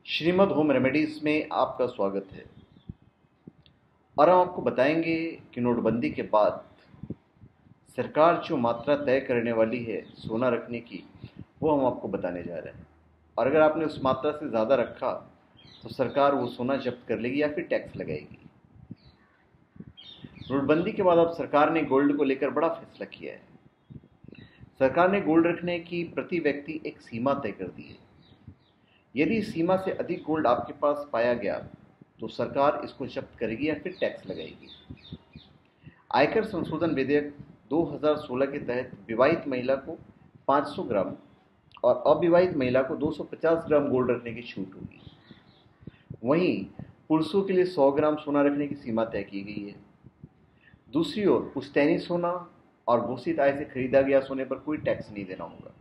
Shrimad home remedies में आपका स्वागत है। और हम आपको बताएंगे कि नोटबंदी के बाद सरकार जो मात्रा तय करने वाली है सोना रखने की, वो हम आपको बताने जा रहे हैं। और अगर आपने उस मात्रा से ज़्यादा रखा तो सरकार वो सोना जब्त कर लेगी या फिर टैक्स लगाएगी। नोटबंदी के बाद अब सरकार ने गोल्ड को लेकर बड़ा फैसला किया है। सरकार ने गोल्ड रखने की प्रति व्यक्ति एक सीमा तय कर दी है। यदि इस सीमा से अधिक गोल्ड आपके पास पाया गया तो सरकार इसको जब्त करेगी या फिर टैक्स लगाएगी। आयकर संशोधन विधेयक 2016 के तहत विवाहित महिला को 500 ग्राम और अविवाहित महिला को 250 ग्राम गोल्ड रखने की छूट होगी। वहीं पुरुषों के लिए 100 ग्राम सोना रखने की सीमा तय की गई है। दूसरी ओर पुश्तैनी सोना और घोषित आय से खरीदा गया सोने पर कोई टैक्स नहीं देना होगा।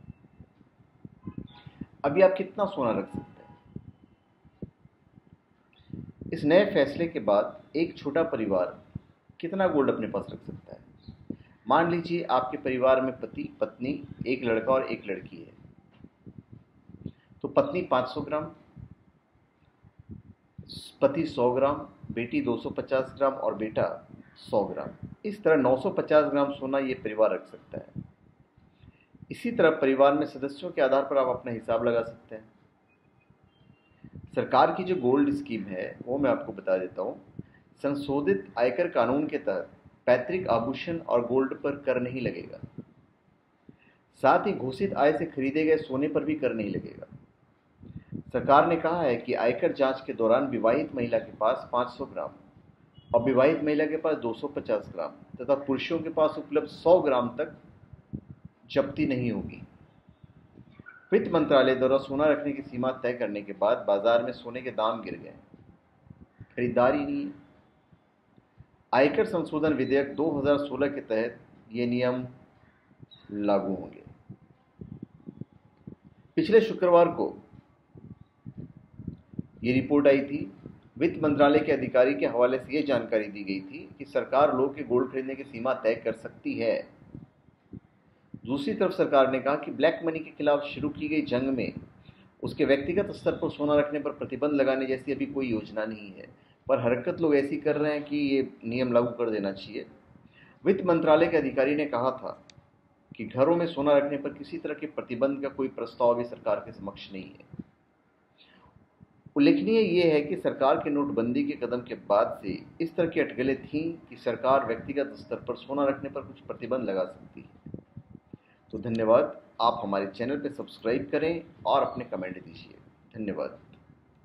अभी आप कितना सोना रख सकते हैं? इस नए फैसले के बाद एक छोटा परिवार कितना गोल्ड अपने पास रख सकता है? मान लीजिए आपके परिवार में पति पत्नी, एक लड़का और एक लड़की है। तो पत्नी 500 ग्राम, पति 100 ग्राम, बेटी 250 ग्राम और बेटा 100 ग्राम। इस तरह 950 ग्राम सोना ये परिवार रख सकता है। इसी तरह परिवार में सदस्यों के आधार पर आप अपना हिसाब लगा सकते हैं। सरकार की जो गोल्ड स्कीम है वो मैं आपको बता देता हूँ। संशोधित आयकर कानून के तहत पैतृक आभूषण और गोल्ड पर कर नहीं लगेगा। साथ ही घोषित आय से खरीदे गए सोने पर भी कर नहीं लगेगा। सरकार ने कहा है कि आयकर जांच के दौरान विवाहित महिला के पास 500 ग्राम, अविवाहित महिला के पास 250 ग्राम तथा पुरुषों के पास उपलब्ध 100 ग्राम तक जब्ती नहीं होगी। वित्त मंत्रालय द्वारा सोना रखने की सीमा तय करने के बाद बाजार में सोने के दाम गिर गए, खरीदारी नहीं है। आयकर संशोधन विधेयक 2016 के तहत ये नियम लागू होंगे। पिछले शुक्रवार को ये रिपोर्ट आई थी। वित्त मंत्रालय के अधिकारी के हवाले से ये जानकारी दी गई थी कि सरकार लोगों के गोल्ड खरीदने की सीमा तय कर सकती है। दूसरी तरफ सरकार ने कहा कि ब्लैक मनी के खिलाफ शुरू की गई जंग में उसके व्यक्तिगत स्तर पर सोना रखने पर प्रतिबंध लगाने जैसी अभी कोई योजना नहीं है, पर हरकत लोग ऐसी कर रहे हैं कि ये नियम लागू कर देना चाहिए। वित्त मंत्रालय के अधिकारी ने कहा था कि घरों में सोना रखने पर किसी तरह के प्रतिबंध का कोई प्रस्ताव भी सरकार के समक्ष नहीं है। उल्लेखनीय ये है कि सरकार के नोटबंदी के कदम के बाद से इस तरह की अटकलें थीं कि सरकार व्यक्तिगत स्तर पर सोना रखने पर कुछ प्रतिबंध लगा सकती है। तो धन्यवाद। आप हमारे चैनल पर सब्सक्राइब करें और अपने कमेंट दीजिए। धन्यवाद।